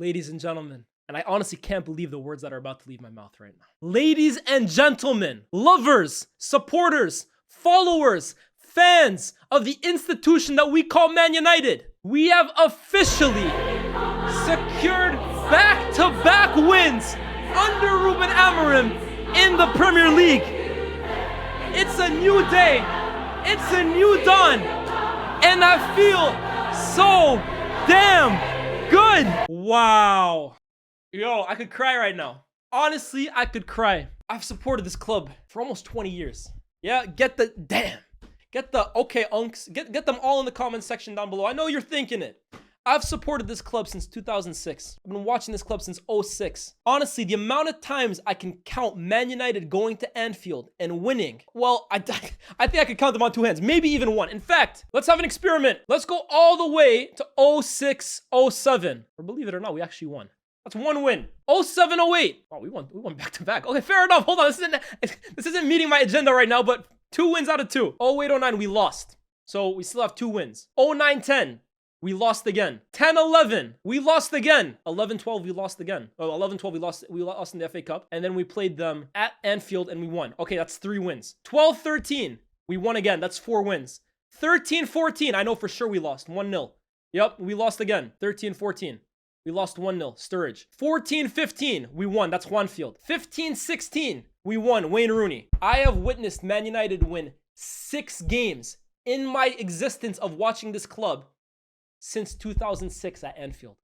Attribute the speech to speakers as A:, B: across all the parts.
A: ladies and gentlemen, and I honestly can't believe the words that are about to leave my mouth right now. Ladies and gentlemen, lovers, supporters, followers, fans of the institution that we call Man United, we have officially secured back-to-back wins under Ruben Amarim in the Premier League. It's a new day. It's a new dawn. And I feel so damn good. Wow. Yo, I could cry right now. Honestly, I could cry. I've supported this club for almost 20 years. Yeah, get the okay unks. Get them all in the comment section down below. I know you're thinking it. I've supported this club since 2006. I've been watching this club since 2006. Honestly, the amount of times I can count Man United going to Anfield and winning, well, I think I could count them on two hands, maybe even one. In fact, let's have an experiment. Let's go all the way to 06, 07. Or believe it or not, we actually won. That's one win. 07, 08. Oh, we won back to back. Okay, fair enough. Hold on. This isn't meeting my agenda right now, but 2 wins out of 2. 08, 09, we lost. So we still have 2 wins. 09, 10. We lost again. 10-11, we lost again. 11-12, we lost again. Oh, 11-12, we lost in the FA Cup. And then we played them at Anfield and we won. Okay, that's 3 wins. 12-13, we won again. That's 4 wins. 13-14, I know for sure we lost. 1-0. Yep, we lost again. 13-14, we lost 1-0. Sturridge. 14-15, we won. That's Anfield. 15-16, we won. Wayne Rooney. I have witnessed Man United win 6 games in my existence of watching this club since 2006 at Anfield.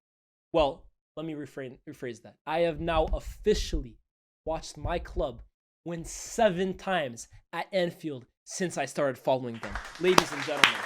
A: Well, let me rephrase that. I have now officially watched my club win 7 times at Anfield since I started following them. Ladies and gentlemen,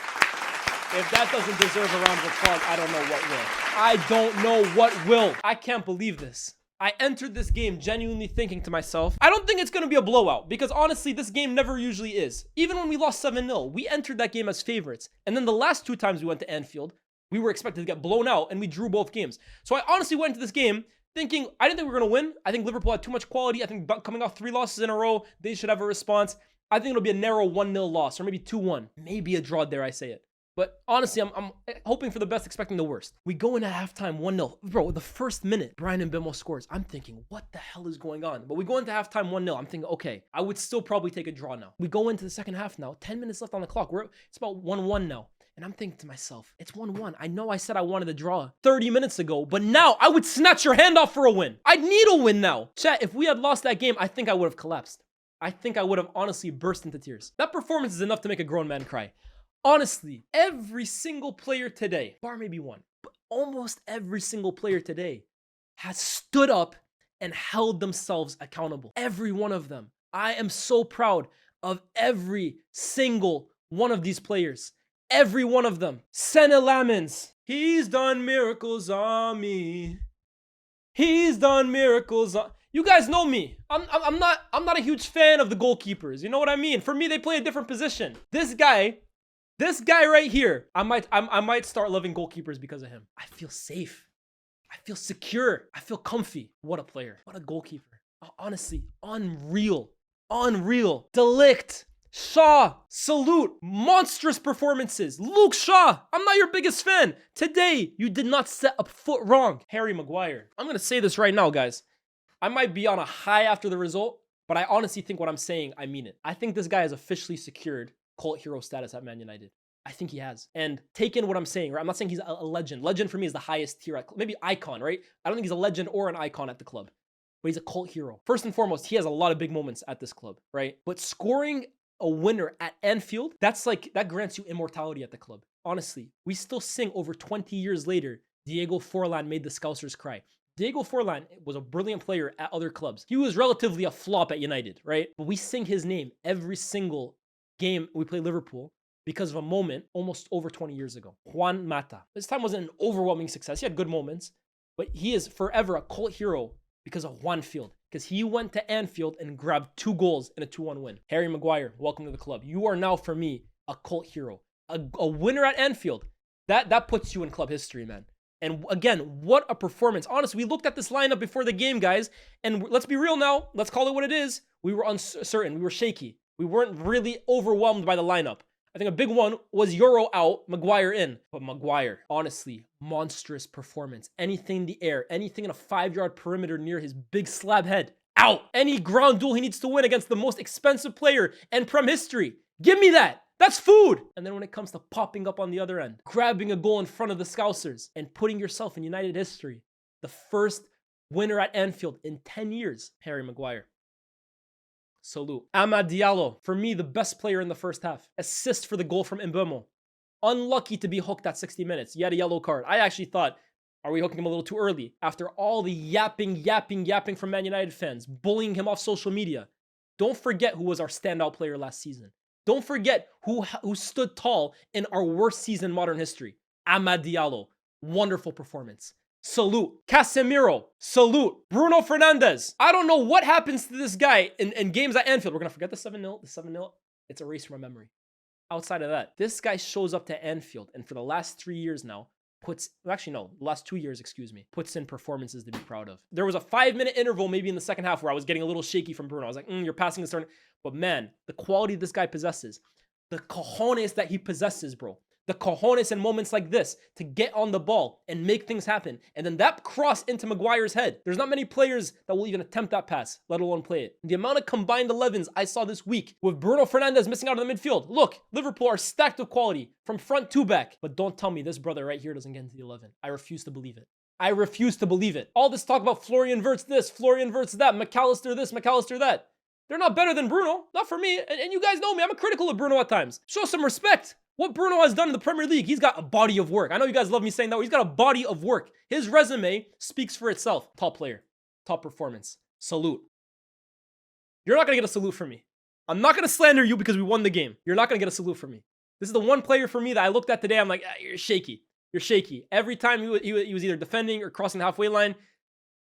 A: if that doesn't deserve a round of applause, I don't know what will. I don't know what will. I can't believe this. I entered this game genuinely thinking to myself, I don't think it's going to be a blowout, because honestly, this game never usually is. Even when we lost 7-0, we entered that game as favorites. And then the last 2 times we went to Anfield, we were expected to get blown out, and we drew both games. So I honestly went into this game thinking, I didn't think we were going to win. I think Liverpool had too much quality. I think coming off 3 losses in a row, they should have a response. I think it'll be a narrow 1-0 loss, or maybe 2-1. Maybe a draw, dare I say it. But honestly, I'm hoping for the best, expecting the worst. We go in at halftime 1-0. Bro, the first minute, Bryan Mbeumo scores. I'm thinking, what the hell is going on? But we go into halftime 1-0. I'm thinking, okay, I would still probably take a draw now. We go into the second half now. 10 minutes left on the clock. It's about 1-1 now. And I'm thinking to myself, it's 1-1. I know I said I wanted a draw 30 minutes ago, but now I would snatch your hand off for a win. I need a win now. Chat, if we had lost that game, I think I would have collapsed. I think I would have honestly burst into tears. That performance is enough to make a grown man cry. Honestly, every single player today, bar maybe one, but almost every single player today has stood up and held themselves accountable. Every one of them. I am so proud of every single one of these players. Every one of them. Sene Lamens. He's done miracles on me. He's done miracles on... You guys know me. I'm not a huge fan of the goalkeepers. You know what I mean? For me, they play a different position. This guy right here, I might start loving goalkeepers because of him. I feel safe. I feel secure. I feel comfy. What a player. What a goalkeeper. Honestly, unreal. Unreal. Delict. Shaw, salute, monstrous performances. Luke Shaw, I'm not your biggest fan. Today, you did not set a foot wrong. Harry Maguire. I'm going to say this right now, guys. I might be on a high after the result, but I honestly think what I'm saying, I mean it. I think this guy has officially secured cult hero status at Man United. I think he has. And take in what I'm saying, right? I'm not saying he's a legend. Legend for me is the highest tier. Maybe icon, right? I don't think he's a legend or an icon at the club, but he's a cult hero. First and foremost, he has a lot of big moments at this club, right? But scoring a winner at Anfield, that grants you immortality at the club. Honestly, we still sing over 20 years later, Diego Forlan made the Scousers cry. Diego Forlan was a brilliant player at other clubs. He was relatively a flop at United, right? But we sing his name every single game we play Liverpool because of a moment almost over 20 years ago. Juan Mata. This time wasn't an overwhelming success. He had good moments, but he is forever a cult hero because of Anfield. Because he went to Anfield and grabbed 2 goals in a 2-1 win. Harry Maguire, welcome to the club. You are now, for me, a cult hero. A winner at Anfield. That puts you in club history, man. And again, what a performance. Honestly, we looked at this lineup before the game, guys, and let's be real now. Let's call it what it is. We were uncertain. We were shaky. We weren't really overwhelmed by the lineup. I think a big one was Euro out, Maguire in. But Maguire, honestly, monstrous performance. Anything in the air, anything in a 5-yard perimeter near his big slab head, out. Any ground duel he needs to win against the most expensive player in Prem history. Give me that. That's food. And then when it comes to popping up on the other end, grabbing a goal in front of the Scousers and putting yourself in United history, the first winner at Anfield in 10 years, Harry Maguire. Salute. Amad Diallo, for me, the best player in the first half. Assist for the goal from Mbeumo. Unlucky to be hooked at 60 minutes. He had a yellow card. I actually thought, are we hooking him a little too early? After all the yapping from Man United fans, bullying him off social media. Don't forget who was our standout player last season. Don't forget who stood tall in our worst season in modern history. Amad Diallo. Wonderful performance. Salute. Casemiro. Salute. Bruno Fernandes. I don't know what happens to this guy in games at Anfield. We're going to forget the 7-0. The 7-0, it's erased from my memory. Outside of that, this guy shows up to Anfield and for the last 3 years now, last 2 years, puts in performances to be proud of. There was a 5-minute interval maybe in the second half where I was getting a little shaky from Bruno. I was like, you're passing this turn. But man, the quality this guy possesses, the cojones that he possesses, bro. The cojones in moments like this to get on the ball and make things happen. And then that cross into Maguire's head. There's not many players that will even attempt that pass, let alone play it. The amount of combined 11s I saw this week with Bruno Fernandes missing out of the midfield. Look, Liverpool are stacked with quality from front to back. But don't tell me this brother right here doesn't get into the 11. I refuse to believe it. I refuse to believe it. All this talk about Florian Wirtz this, Florian Wirtz that, McAllister this, McAllister that. They're not better than Bruno. Not for me. And you guys know me. I'm critical of Bruno at times. Show some respect. What Bruno has done in the Premier League, he's got a body of work. I know you guys love me saying that. He's got a body of work. His resume speaks for itself. Top player. Top performance. Salute. You're not going to get a salute from me. I'm not going to slander you because we won the game. You're not going to get a salute from me. This is the one player for me that I looked at today. I'm like, you're shaky. You're shaky. Every time he was either defending or crossing the halfway line,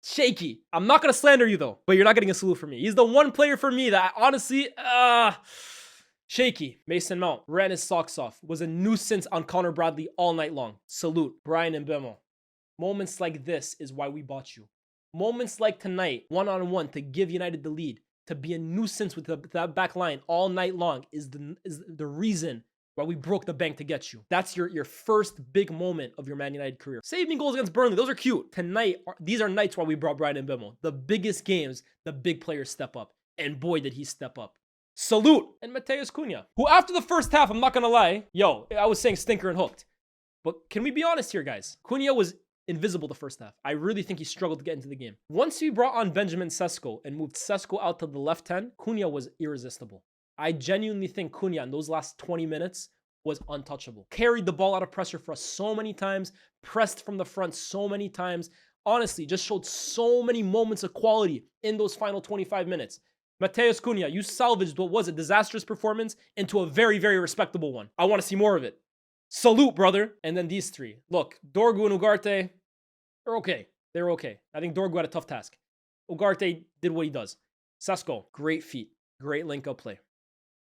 A: shaky. I'm not going to slander you though, but you're not getting a salute from me. He's the one player for me that I honestly, shaky. Mason Mount ran his socks off. Was a nuisance on Connor Bradley all night long. Salute. Bryan Mbeumo. Moments like this is why we bought you. Moments like tonight, one-on-one to give United the lead, to be a nuisance with that back line all night long is the reason why we broke the bank to get you. That's your first big moment of your Man United career. Saving goals against Burnley, those are cute. Tonight, these are nights why we brought Bryan Mbeumo. The biggest games, the big players step up. And boy, did he step up. Salute. And Matheus Cunha, who after the first half, I'm not going to lie, I was saying stinker and hooked. But can we be honest here, guys? Cunha was invisible the first half. I really think he struggled to get into the game. Once we brought on Benjamin Sesko and moved Sesko out to the left hand, Cunha was irresistible. I genuinely think Cunha in those last 20 minutes was untouchable. Carried the ball out of pressure for us so many times, pressed from the front so many times. Honestly, just showed so many moments of quality in those final 25 minutes. Matheus Cunha, you salvaged what was a disastrous performance into a very, very respectable one. I want to see more of it. Salute, brother. And then these three. Look, Dorgu and Ugarte, they're okay. They're okay. I think Dorgu had a tough task. Ugarte did what he does. Sesko, great feet. Great link-up play.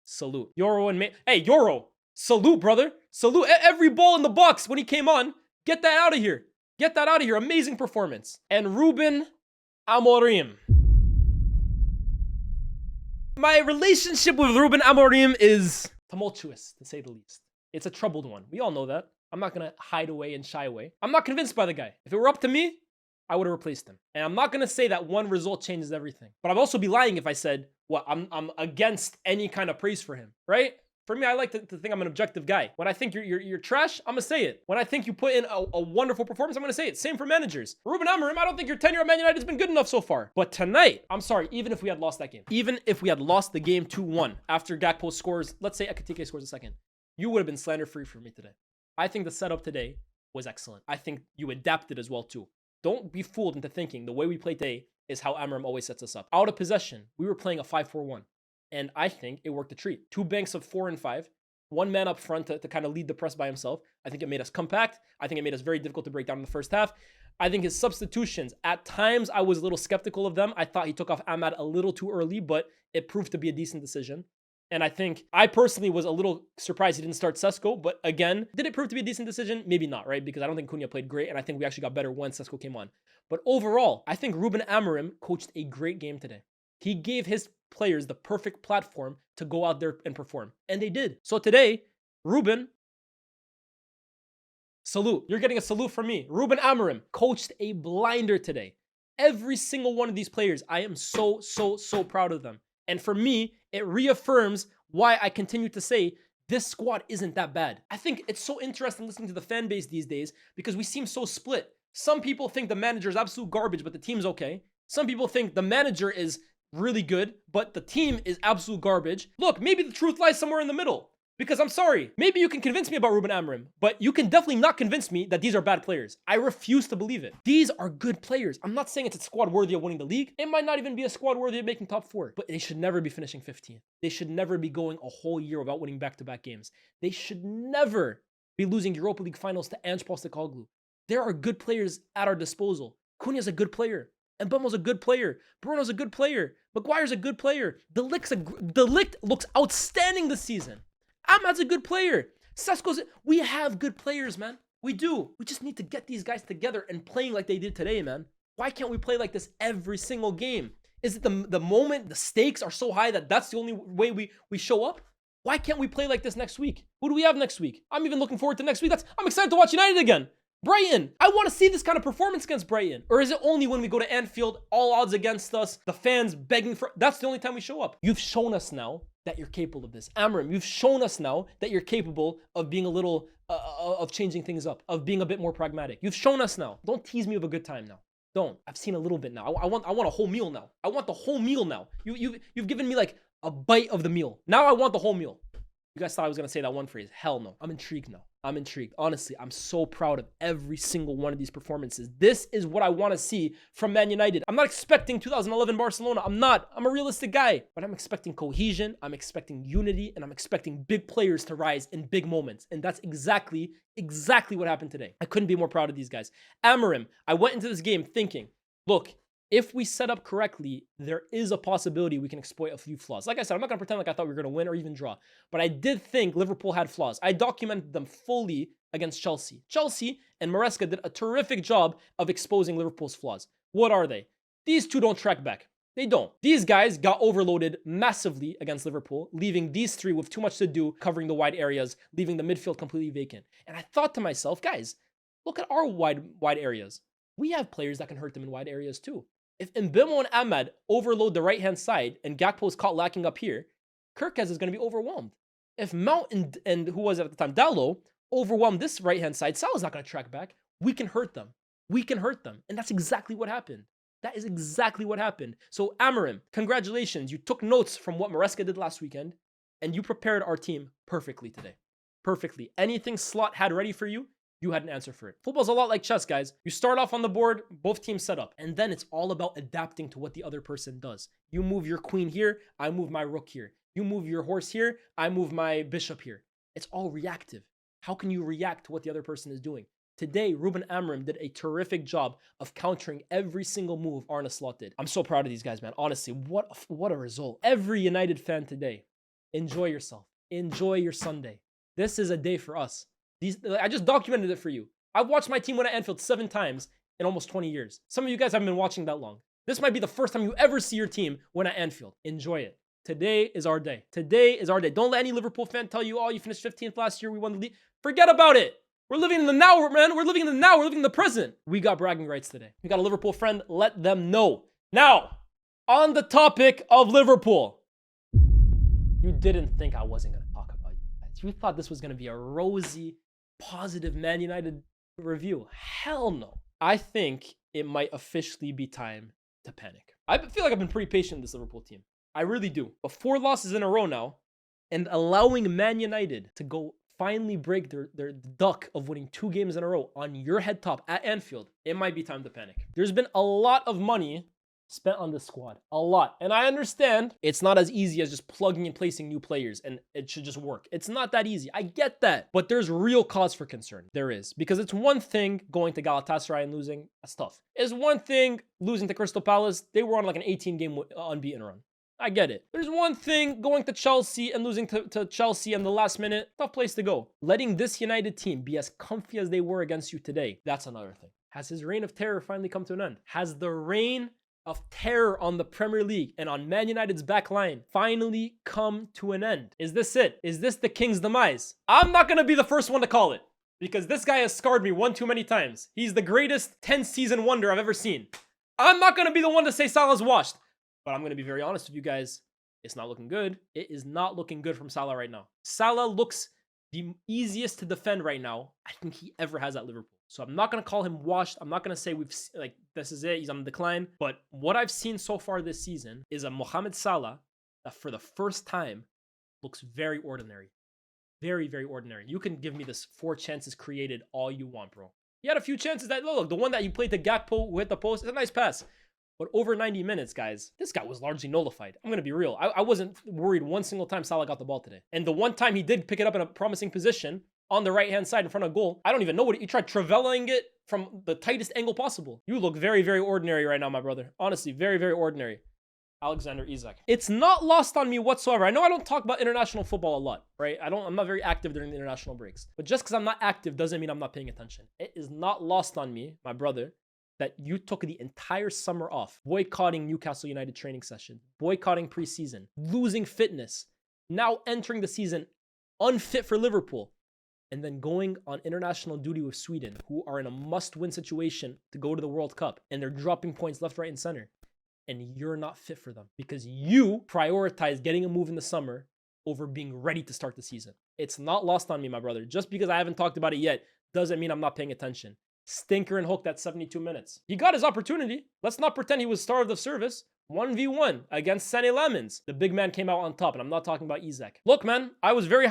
A: Salute. Yoro and Hey, Yoro! Salute, brother. Salute. Every ball in the box when he came on. Get that out of here. Get that out of here. Amazing performance. And Ruben Amarim. My relationship with Ruben Amarim is tumultuous, to say the least. It's a troubled one. We all know that. I'm not going to hide away and shy away. I'm not convinced by the guy. If it were up to me, I would have replaced him. And I'm not going to say that one result changes everything. But I'd also be lying if I said, I'm against any kind of praise for him, right? For me, I like to think I'm an objective guy. When I think you're trash, I'm going to say it. When I think you put in a wonderful performance, I'm going to say it. Same for managers. Ruben Amarim, I don't think your tenure at Man United has been good enough so far. But tonight, I'm sorry, even if we had lost that game, even if we had lost the game 2-1 after Gakpo scores, let's say Ekitike scores a second, you would have been slander-free for me today. I think the setup today was excellent. I think you adapted as well too. Don't be fooled into thinking the way we play today is how Amarim always sets us up. Out of possession, we were playing a 5-4-1. And I think it worked a treat. 2 banks of 4 and 5. 1 man up front to kind of lead the press by himself. I think it made us compact. I think it made us very difficult to break down in the first half. I think his substitutions, at times I was a little skeptical of them. I thought he took off Amad a little too early, but it proved to be a decent decision. And I personally was a little surprised he didn't start Sesko. But again, did it prove to be a decent decision? Maybe not, right? Because I don't think Cunha played great. And I think we actually got better when Sesko came on. But overall, I think Ruben Amarim coached a great game today. He gave his players the perfect platform to go out there and perform. And they did. So today, Ruben, salute. You're getting a salute from me. Ruben Amarim coached a blinder today. Every single one of these players, I am so proud of them. And for me, it reaffirms why I continue to say this squad isn't that bad. I think it's so interesting listening to the fan base these days because we seem so split. Some people think the manager is absolute garbage, but the team's okay. Some people think the manager is really good, but the team is absolute garbage. Look, maybe the truth lies somewhere in the middle. Because I'm sorry, maybe you can convince me about Ruben Amarim, but you can definitely not convince me that these are bad players. I refuse to believe it. These are good players. I'm not saying it's a squad worthy of winning the league. It might not even be a squad worthy of making top 4, but they should never be finishing 15th. They should never be going a whole year without winning back-to-back games. They should never be losing Europa League finals to Ange Postecoglou. There are good players at our disposal. Cunha's a good player. Mbeumo's a good player. Bruno's a good player. Maguire's a good player. De Ligt looks outstanding this season. Ahmad's a good player. Sesko's... We have good players, man. We do. We just need to get these guys together and playing like they did today, man. Why can't we play like this every single game? Is it the moment the stakes are so high that that's the only way we show up? Why can't we play like this next week? Who do we have next week? I'm even looking forward to next week. I'm excited to watch United again. Brighton. I want to see this kind of performance against Brighton. Or is it only when we go to Anfield, all odds against us, the fans begging for... That's the only time we show up. You've shown us now that you're capable of this. Amarim, you've shown us now that you're capable of being a little, of changing things up, of being a bit more pragmatic. You've shown us now. Don't tease me with a good time now. Don't. I've seen a little bit now. I want a whole meal now. I want the whole meal now. You've given me like a bite of the meal. Now I want the whole meal. You guys thought I was going to say that one phrase. Hell no. I'm intrigued now. I'm intrigued. Honestly, I'm so proud of every single one of these performances. This is what I want to see from Man United. I'm not expecting 2011 Barcelona. I'm not. I'm a realistic guy. But I'm expecting cohesion. I'm expecting unity. And I'm expecting big players to rise in big moments. And that's exactly what happened today. I couldn't be more proud of these guys. Amarim, I went into this game thinking, look, if we set up correctly, there is a possibility we can exploit a few flaws. Like I said, I'm not going to pretend like I thought we were going to win or even draw. But I did think Liverpool had flaws. I documented them fully against Chelsea. Chelsea and Maresca did a terrific job of exposing Liverpool's flaws. What are they? These two don't track back. They don't. These guys got overloaded massively against Liverpool, leaving these three with too much to do, covering the wide areas, leaving the midfield completely vacant. And I thought to myself, guys, look at our wide areas. We have players that can hurt them in wide areas too. If Mbeumo and Ahmad overload the right-hand side and Gakpo is caught lacking up here, Kerkez is going to be overwhelmed. If Mount and who was it at the time, Dalot, overwhelm this right-hand side, Salah's not going to track back. We can hurt them. We can hurt them. And that's exactly what happened. That is exactly what happened. So Amarim, congratulations. You took notes from what Maresca did last weekend, and you prepared our team perfectly today. Perfectly. Anything Slot had ready for you, you had an answer for it. Football's a lot like chess, guys. You start off on the board, both teams set up, and then it's all about adapting to what the other person does. You move your queen here, I move my rook here. You move your horse here, I move my bishop here. It's all reactive. How can you react to what the other person is doing? Today, Ruben Amarim did a terrific job of countering every single move Arne Slot did. I'm so proud of these guys, man. Honestly, what a result. Every United fan today, enjoy yourself. Enjoy your Sunday. This is a day for us. I just documented it for you. I've watched my team win at Anfield 7 times in almost 20 years. Some of you guys haven't been watching that long. This might be the first time you ever see your team win at Anfield. Enjoy it. Today is our day. Today is our day. Don't let any Liverpool fan tell you, oh, you finished 15th last year, we won the league. Forget about it. We're living in the now, man. We're living in the now. We're living in the present. We got bragging rights today. We got a Liverpool friend. Let them know. Now, on the topic of Liverpool. You didn't think I wasn't going to talk about you guys. You thought this was going to be a rosy, positive Man United review. Hell no. I think it might officially be time to panic. I feel like I've been pretty patient with this Liverpool team. I really do. But 4 losses in a row now, and allowing Man United to go finally break their duck of winning 2 games in a row on your head top at Anfield, it might be time to panic. There's been a lot of money spent on this squad. A lot. And I understand it's not as easy as just plugging and placing new players and it should just work. It's not that easy. I get that. But there's real cause for concern. There is. Because it's one thing going to Galatasaray and losing. That's tough. It's one thing losing to Crystal Palace. They were on like an 18-game unbeaten run. I get it. There's one thing going to Chelsea and losing to Chelsea in the last minute. Tough place to go. Letting this United team be as comfy as they were against you today, that's another thing. Has his reign of terror finally come to an end? Has the reign of terror on the Premier League and on Man United's back line finally come to an end? Is this it? Is this the King's demise? I'm not going to be the first one to call it because this guy has scarred me one too many times. He's the greatest 10-season wonder I've ever seen. I'm not going to be the one to say Salah's washed, but I'm going to be very honest with you guys. It's not looking good. It is not looking good from Salah right now. Salah looks the easiest to defend right now I think he ever has at Liverpool. So I'm not going to call him washed. I'm not going to say this is it. He's on the decline. But what I've seen so far this season is a Mohamed Salah that for the first time looks very ordinary. Very, very ordinary. You can give me this 4 chances created all you want, bro. He had a few chances that, look, the one that you played to Gakpo who hit the post, it's a nice pass. But over 90 minutes, guys, this guy was largely nullified. I'm going to be real. I wasn't worried one single time Salah got the ball today. And the one time he did pick it up in a promising position on the right-hand side in front of goal, I don't even know what he tried traveling it from the tightest angle possible. You look very, very ordinary right now, my brother. Honestly, very, very ordinary. Alexander Isak. It's not lost on me whatsoever. I know I don't talk about international football a lot, right? I'm not very active during the international breaks. But just because I'm not active doesn't mean I'm not paying attention. It is not lost on me, my brother, that you took the entire summer off, boycotting Newcastle United training session, boycotting preseason, losing fitness, now entering the season unfit for Liverpool, and then going on international duty with Sweden, who are in a must-win situation to go to the World Cup, and they're dropping points left, right, and center. And you're not fit for them because you prioritize getting a move in the summer over being ready to start the season. It's not lost on me, my brother. Just because I haven't talked about it yet doesn't mean I'm not paying attention. Stinker and hooked at 72 minutes. He got his opportunity. Let's not pretend he was star of the service. 1v1 against Sané Lamins. The big man came out on top, and I'm not talking about Isak. Look, man, I was very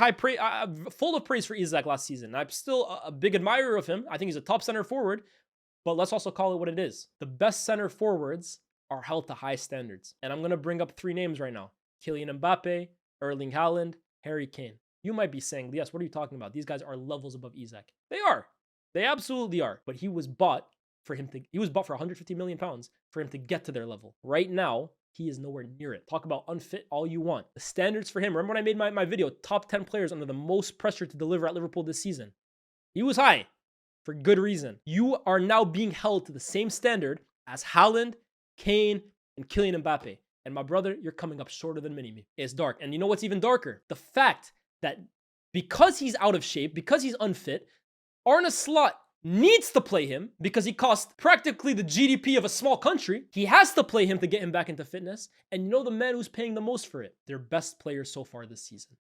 A: full of praise for Isak last season. I'm still a big admirer of him. I think he's a top center forward, but let's also call it what it is. The best center forwards are held to high standards. And I'm going to bring up 3 names right now. Kylian Mbappe, Erling Haaland, Harry Kane. You might be saying, yes, what are you talking about? These guys are levels above Isak. They are. They absolutely are. But he was bought for 150 million pounds for him to get to their level. Right now, he is nowhere near it. Talk about unfit all you want. The standards for him, remember when I made my video, top 10 players under the most pressure to deliver at Liverpool this season? He was high for good reason. You are now being held to the same standard as Haaland, Kane, and Kylian Mbappe. And my brother, you're coming up shorter than Mini-Me. It's dark. And you know what's even darker? The fact that because he's out of shape, because he's unfit, Arne Slot needs to play him because he costs practically the GDP of a small country. He has to play him to get him back into fitness. And you know the man who's paying the most for it? Their best player so far this season.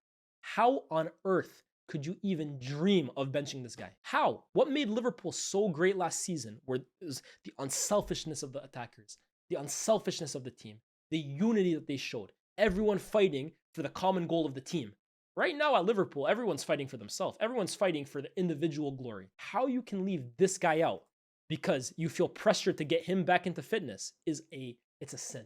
A: How on earth could you even dream of benching this guy? How? What made Liverpool so great last season was the unselfishness of the attackers, the unselfishness of the team, the unity that they showed, everyone fighting for the common goal of the team. Right now at Liverpool, everyone's fighting for themselves. Everyone's fighting for the individual glory. How you can leave this guy out because you feel pressured to get him back into fitness it's a sin.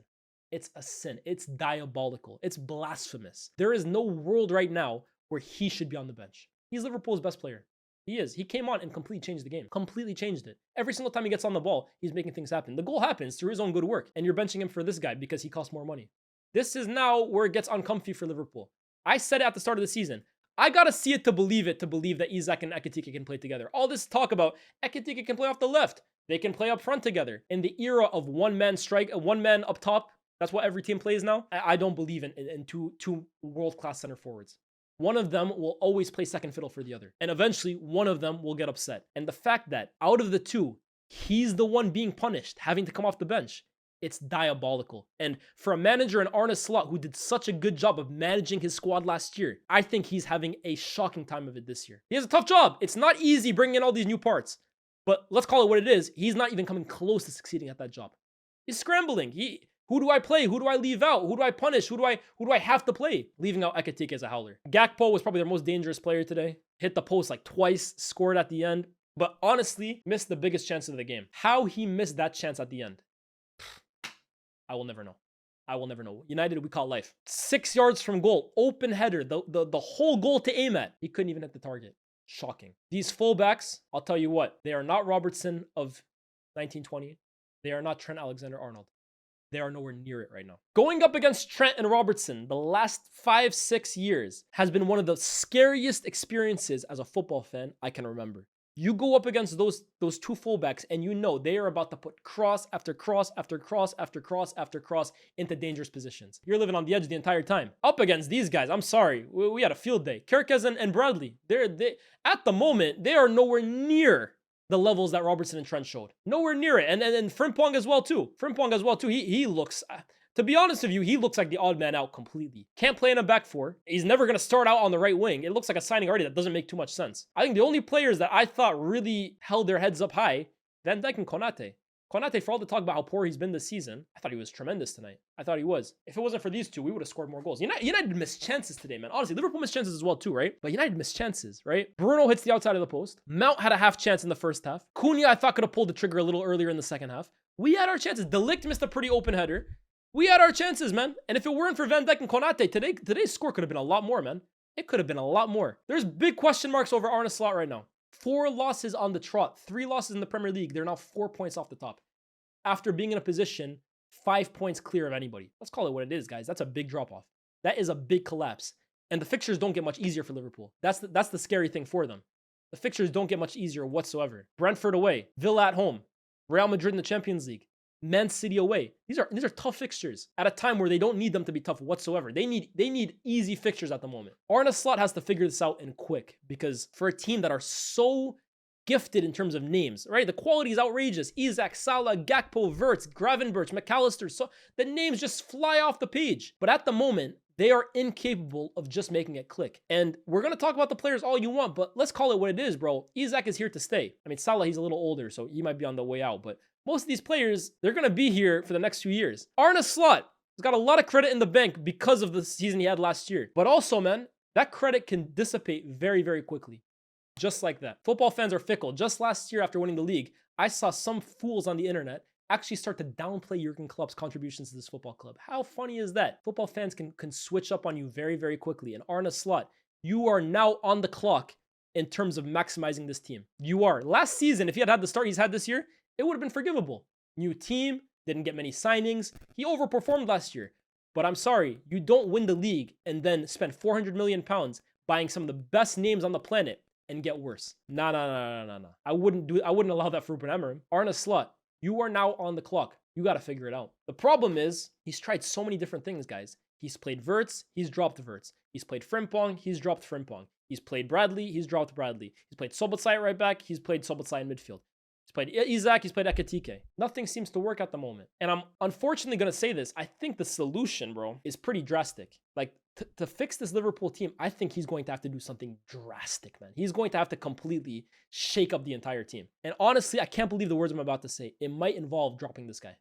A: It's a sin. It's diabolical. It's blasphemous. There is no world right now where he should be on the bench. He's Liverpool's best player. He is. He came on and completely changed the game. Completely changed it. Every single time he gets on the ball, he's making things happen. The goal happens through his own good work, and you're benching him for this guy because he costs more money. This is now where it gets uncomfy for Liverpool. I said it at the start of the season. I gotta see it to believe that Isak and Ekitike can play together. All this talk about Ekitike can play off the left. They can play up front together. In the era of one man up top, that's what every team plays now. I don't believe in two world-class center forwards. One of them will always play second fiddle for the other. And eventually, one of them will get upset. And the fact that out of the two, he's the one being punished, having to come off the bench, it's diabolical. And for a manager in Arne Slot, who did such a good job of managing his squad last year, I think he's having a shocking time of it this year. He has a tough job. It's not easy bringing in all these new parts. But let's call it what it is. He's not even coming close to succeeding at that job. He's scrambling. Who do I play? Who do I leave out? Who do I punish? Who do I have to play? Leaving out Ekitike as a howler. Gakpo was probably their most dangerous player today. Hit the post like twice, scored at the end, but honestly missed the biggest chance of the game. How he missed that chance at the end, I will never know. I will never know. United, we call life. 6 yards from goal, open header, the whole goal to aim at. He couldn't even hit the target. Shocking. These fullbacks, I'll tell you what, they are not Robertson of 1920. They are not Trent Alexander-Arnold. They are nowhere near it right now. Going up against Trent and Robertson the last 5-6 years has been one of the scariest experiences as a football fan I can remember. You go up against those two fullbacks and you know they are about to put cross after cross after cross after cross after cross into dangerous positions. You're living on the edge the entire time. Up against these guys, I'm sorry, we had a field day. Kerkez and Bradley, they at the moment, they are nowhere near the levels that Robertson and Trent showed. Nowhere near it. And Frimpong as well too. He looks... To be honest with you, he looks like the odd man out completely. Can't play in a back four. He's never going to start out on the right wing. It looks like a signing already that doesn't make too much sense. I think the only players that I thought really held their heads up high, Van Dijk and Konate. Konate, for all the talk about how poor he's been this season, I thought he was tremendous tonight. I thought he was. If it wasn't for these two, we would have scored more goals. United missed chances today, man. Honestly, Liverpool missed chances as well too, right? But United missed chances, right? Bruno hits the outside of the post. Mount had a half chance in the first half. Cunha, I thought, could have pulled the trigger a little earlier in the second half. We had our chances. De Ligt missed a pretty open header. We had our chances, man. And if it weren't for Van Dijk and Konate, today's score could have been a lot more, man. It could have been a lot more. There's big question marks over Arne Slot right now. 4 losses on the trot. 3 losses in the Premier League. They're now 4 points off the top. After being in a position 5 points clear of anybody. Let's call it what it is, guys. That's a big drop-off. That is a big collapse. And the fixtures don't get much easier for Liverpool. That's the scary thing for them. The fixtures don't get much easier whatsoever. Brentford away. Villa at home. Real Madrid in the Champions League. Man City away. These are tough fixtures at a time where they don't need them to be tough whatsoever. They need easy fixtures at the moment. Arne Slot has to figure this out and quick, because for a team that are so gifted in terms of names, right? The quality is outrageous. Isak, Salah, Gakpo, Wirtz, Gravenberch, McAllister. So the names just fly off the page. But at the moment, they are incapable of just making it click. And we're going to talk about the players all you want, but let's call it what it is, bro. Isak is here to stay. I mean, Salah, he's a little older, so he might be on the way out, but most of these players, they're going to be here for the next few years. Arne Slot has got a lot of credit in the bank because of the season he had last year. But also, man, that credit can dissipate very, very quickly. Just like that. Football fans are fickle. Just last year after winning the league, I saw some fools on the internet actually start to downplay Jurgen Klopp's contributions to this football club. How funny is that? Football fans can switch up on you very, very quickly. And Arne Slot, you are now on the clock in terms of maximizing this team. You are. Last season, if he had the start he's had this year, it would have been forgivable. New team, didn't get many signings. He overperformed last year. But I'm sorry, you don't win the league and then spend 400 million pounds buying some of the best names on the planet and get worse. Nah. I wouldn't allow that for Ruben Amarim. Arne Slot, you are now on the clock. You got to figure it out. The problem is he's tried so many different things, guys. He's played Wirtz, he's dropped Wirtz. He's played Frimpong, he's dropped Frimpong. He's played Bradley, he's dropped Bradley. He's played Szoboszlai at right back, he's played Szoboszlai in midfield. He's played Isak, he's played Ekitike. Nothing seems to work at the moment. And I'm unfortunately going to say this. I think the solution, bro, is pretty drastic. Like, to fix this Liverpool team, I think he's going to have to do something drastic, man. He's going to have to completely shake up the entire team. And honestly, I can't believe the words I'm about to say. It might involve dropping this guy.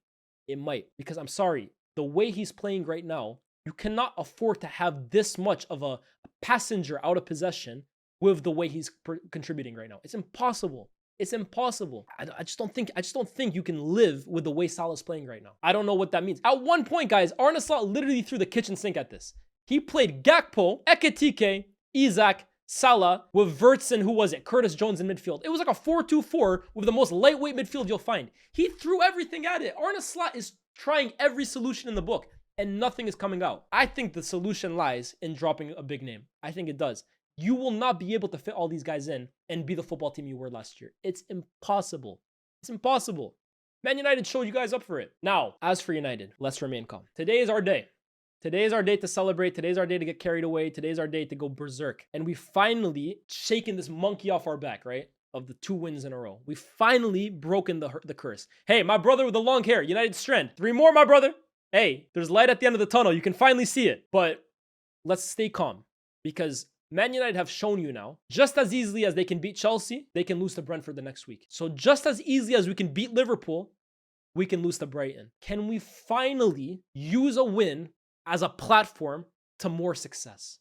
A: It might. Because I'm sorry, the way he's playing right now, you cannot afford to have this much of a passenger out of possession with the way he's contributing right now. It's impossible. It's impossible. I just don't think you can live with the way Salah's playing right now. I don't know what that means. At one point, guys, Arne Slot literally threw the kitchen sink at this. He played Gakpo, Ekitike, Isak, Salah with Wirtz and who was it? Curtis Jones in midfield. It was like a 4-2-4 with the most lightweight midfield you'll find. He threw everything at it. Arne Slot is trying every solution in the book and nothing is coming out. I think the solution lies in dropping a big name. I think it does. You will not be able to fit all these guys in and be the football team you were last year. It's impossible. It's impossible. Man United showed you guys up for it. Now, as for United, let's remain calm. Today is our day. Today is our day to celebrate. Today's our day to get carried away. Today's our day to go berserk. And we finally shaken this monkey off our back, right? Of the 2 wins in a row. We finally broken the curse. Hey, my brother with the long hair, United strength. 3 more, my brother. Hey, there's light at the end of the tunnel. You can finally see it. But let's stay calm because Man United have shown you now, just as easily as they can beat Chelsea, they can lose to Brentford the next week. So just as easily as we can beat Liverpool, we can lose to Brighton. Can we finally use a win as a platform to more success?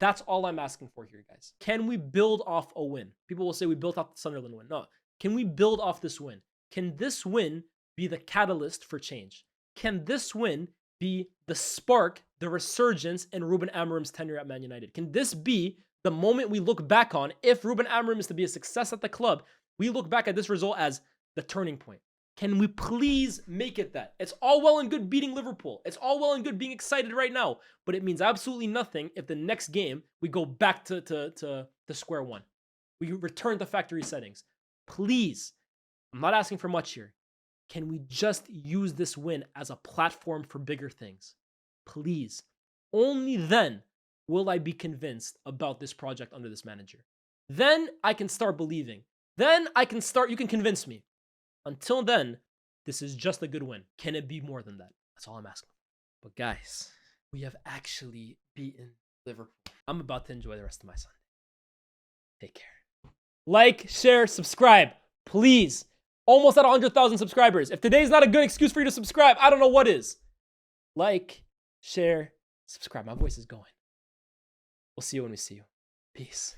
A: That's all I'm asking for here, guys. Can we build off a win? People will say we built off the Sunderland win. No. Can we build off this win? Can this win be the catalyst for change? Can this win be the spark, the resurgence in Ruben Amarim's tenure at Man United? Can this be the moment we look back on, if Ruben Amarim is to be a success at the club, we look back at this result as the turning point? Can we please make it that? It's all well and good beating Liverpool. It's all well and good being excited right now, but it means absolutely nothing if the next game we go back to square one. We return to factory settings. Please, I'm not asking for much here. Can we just use this win as a platform for bigger things? Please. Only then will I be convinced about this project under this manager. Then I can start believing. Then you can convince me. Until then, this is just a good win. Can it be more than that? That's all I'm asking. But guys, we have actually beaten Liverpool. I'm about to enjoy the rest of my Sunday. Take care. Like, share, subscribe. Please. Almost at 100,000 subscribers. If today's not a good excuse for you to subscribe, I don't know what is. Like, share, subscribe. My voice is going. We'll see you when we see you. Peace.